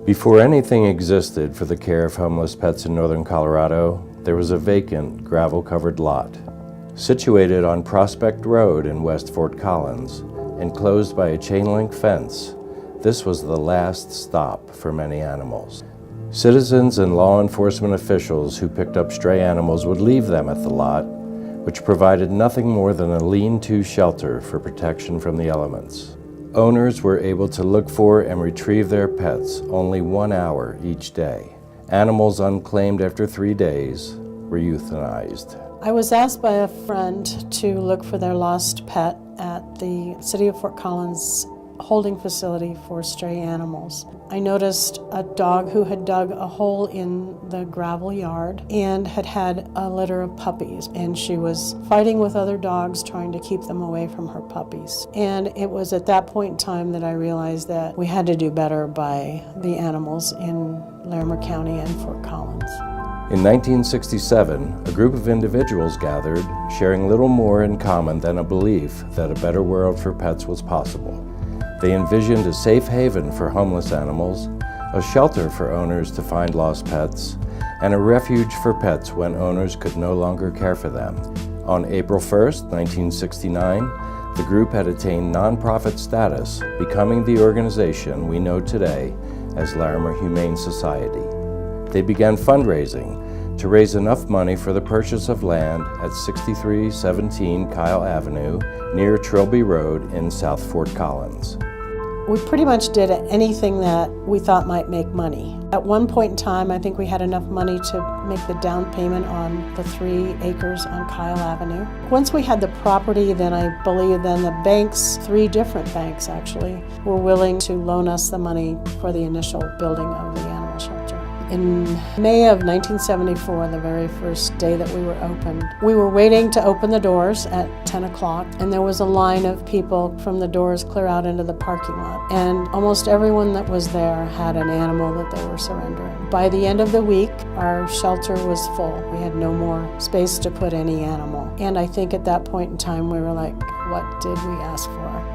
Before anything existed for the care of homeless pets in northern Colorado, there was a vacant, gravel-covered lot. Situated on Prospect Road in West Fort Collins, enclosed by a chain-link fence, this was the last stop for many animals. Citizens and law enforcement officials who picked up stray animals would leave them at the lot, which provided nothing more than a lean-to shelter for protection from the elements. Owners were able to look for and retrieve their pets only 1 hour each day. Animals unclaimed after 3 days were euthanized. I was asked by a friend to look for their lost pet at the City of Fort Collins holding facility for stray animals. I noticed a dog who had dug a hole in the gravel yard and had a litter of puppies, and she was fighting with other dogs trying to keep them away from her puppies. And it was at that point in time that I realized that we had to do better by the animals in Larimer County and Fort Collins. In 1967, a group of individuals gathered, sharing little more in common than a belief that a better world for pets was possible. They envisioned a safe haven for homeless animals, a shelter for owners to find lost pets, and a refuge for pets when owners could no longer care for them. On April 1st, 1969, the group had attained nonprofit status, becoming the organization we know today as Larimer Humane Society. They began fundraising to raise enough money for the purchase of land at 6317 Kyle Avenue near Trilby Road in South Fort Collins. We pretty much did anything that we thought might make money. At one point in time, I think we had enough money to make the down payment on the 3 acres on Kyle Avenue. Once we had the property, then I believe the banks, 3 different banks actually, were willing to loan us the money for the initial building of the animal shelter. In May of 1974, the very first day that we were opened, we were waiting to open the doors at 10 o'clock, and there was a line of people from the doors clear out into the parking lot. And almost everyone that was there had an animal that they were surrendering. By the end of the week, our shelter was full. We had no more space to put any animal. And I think at that point in time, we were like, what did we ask for?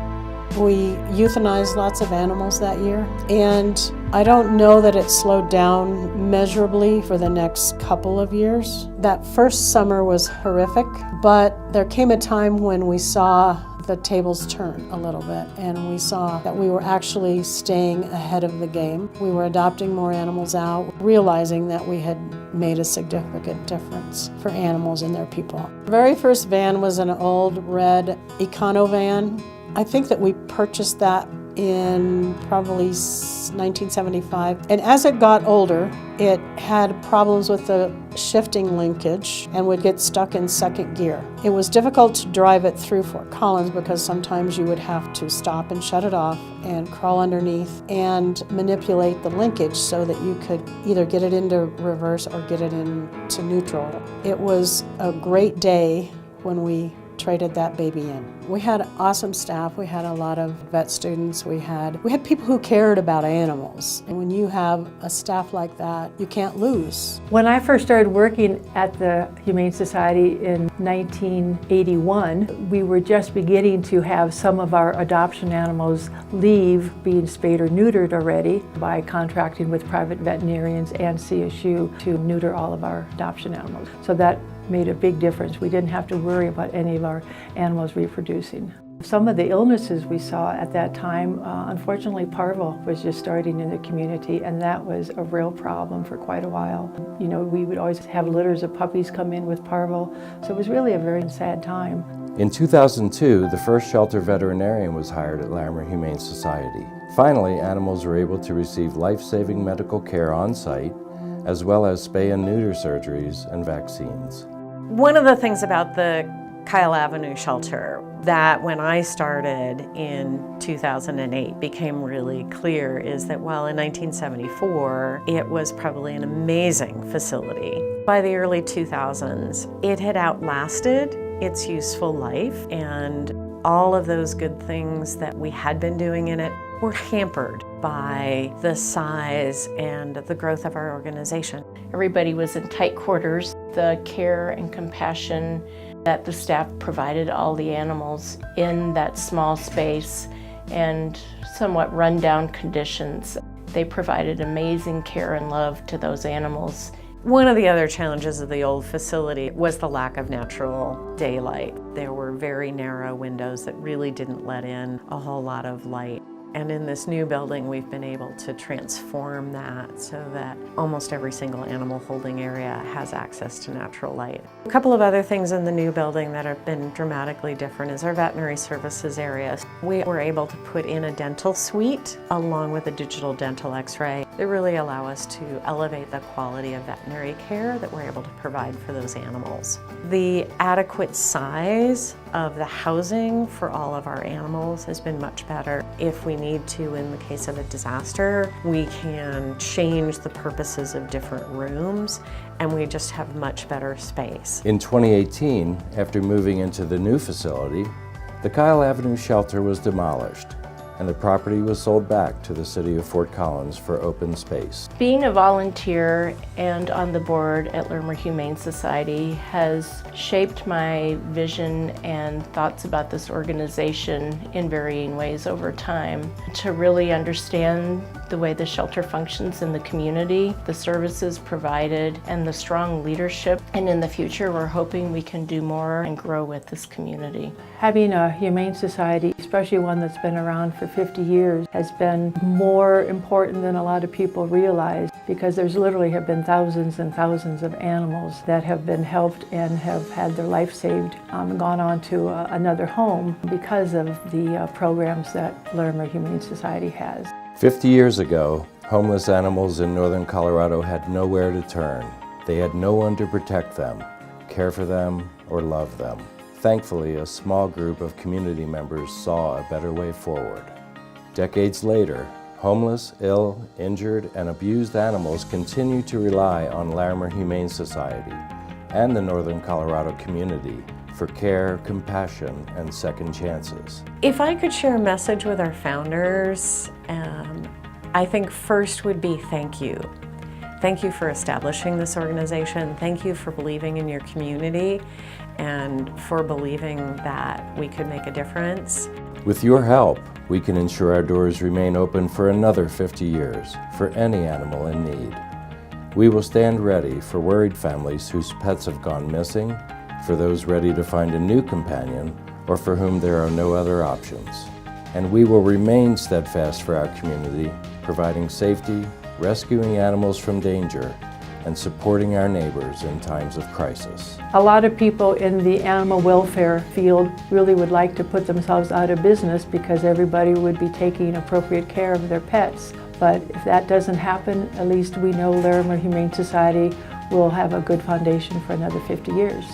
We euthanized lots of animals that year, and I don't know that it slowed down measurably for the next couple of years. That first summer was horrific, but there came a time when we saw the tables turn a little bit, and we saw that we were actually staying ahead of the game. We were adopting more animals out, realizing that we had made a significant difference for animals and their people. The very first van was an old red Econo van. I think that we purchased that in probably 1975. And as it got older, it had problems with the shifting linkage and would get stuck in second gear. It was difficult to drive it through Fort Collins because sometimes you would have to stop and shut it off and crawl underneath and manipulate the linkage so that you could either get it into reverse or get it into neutral. It was a great day when we traded that baby in. We had awesome staff. We had a lot of vet students. We had people who cared about animals. And when you have a staff like that, you can't lose. When I first started working at the Humane Society in 1981, we were just beginning to have some of our adoption animals leave being spayed or neutered already by contracting with private veterinarians and CSU to neuter all of our adoption animals. So that made a big difference. We didn't have to worry about any of our animals reproducing. Some of the illnesses we saw at that time, unfortunately parvo was just starting in the community, and that was a real problem for quite a while. You know, we would always have litters of puppies come in with parvo, so it was really a very sad time. In 2002, the first shelter veterinarian was hired at Larimer Humane Society. Finally, animals were able to receive life-saving medical care on site, as well as spay and neuter surgeries and vaccines. One of the things about the Kyle Avenue shelter that when I started in 2008 became really clear is that while in 1974 it was probably an amazing facility, by the early 2000s it had outlasted its useful life, and all of those good things that we had been doing in it were hampered by the size and the growth of our organization. Everybody was in tight quarters. The care and compassion that the staff provided all the animals in that small space and somewhat run-down conditions They provided amazing care and love to those animals. One of the other challenges of the old facility was the lack of natural daylight. There were very narrow windows that really didn't let in a whole lot of light. And in this new building, we've been able to transform that so that almost every single animal holding area has access to natural light. A couple of other things in the new building that have been dramatically different is our veterinary services area. We were able to put in a dental suite along with a digital dental x-ray that really allow us to elevate the quality of veterinary care that we're able to provide for those animals. The adequate size of the housing for all of our animals has been much better. If we need to, in the case of a disaster, we can change the purposes of different rooms and we just have much better space. In 2018, after moving into the new facility, the Kyle Avenue shelter was demolished and the property was sold back to the city of Fort Collins for open space. Being a volunteer and on the board at Larimer Humane Society has shaped my vision and thoughts about this organization in varying ways over time. To really understand the way the shelter functions in the community, the services provided, and the strong leadership. And in the future, we're hoping we can do more and grow with this community. Having a humane society, especially one that's been around for 50 years, has been more important than a lot of people realize, because there's literally have been thousands and thousands of animals that have been helped and have had their life saved, gone on to another home because of the programs that Larimer Humane Society has. 50 years ago, homeless animals in northern Colorado had nowhere to turn. They had no one to protect them, care for them, or love them. Thankfully, a small group of community members saw a better way forward. Decades later, homeless, ill, injured, and abused animals continue to rely on Larimer Humane Society and the northern Colorado community for care, compassion, and second chances. If I could share a message with our founders, I think first would be thank you. Thank you for establishing this organization. Thank you for believing in your community and for believing that we could make a difference. With your help, we can ensure our doors remain open for another 50 years for any animal in need. We will stand ready for worried families whose pets have gone missing, for those ready to find a new companion, or for whom there are no other options. And we will remain steadfast for our community, providing safety, rescuing animals from danger, and supporting our neighbors in times of crisis. A lot of people in the animal welfare field really would like to put themselves out of business because everybody would be taking appropriate care of their pets. But if that doesn't happen, at least we know Larimer Humane Society will have a good foundation for another 50 years.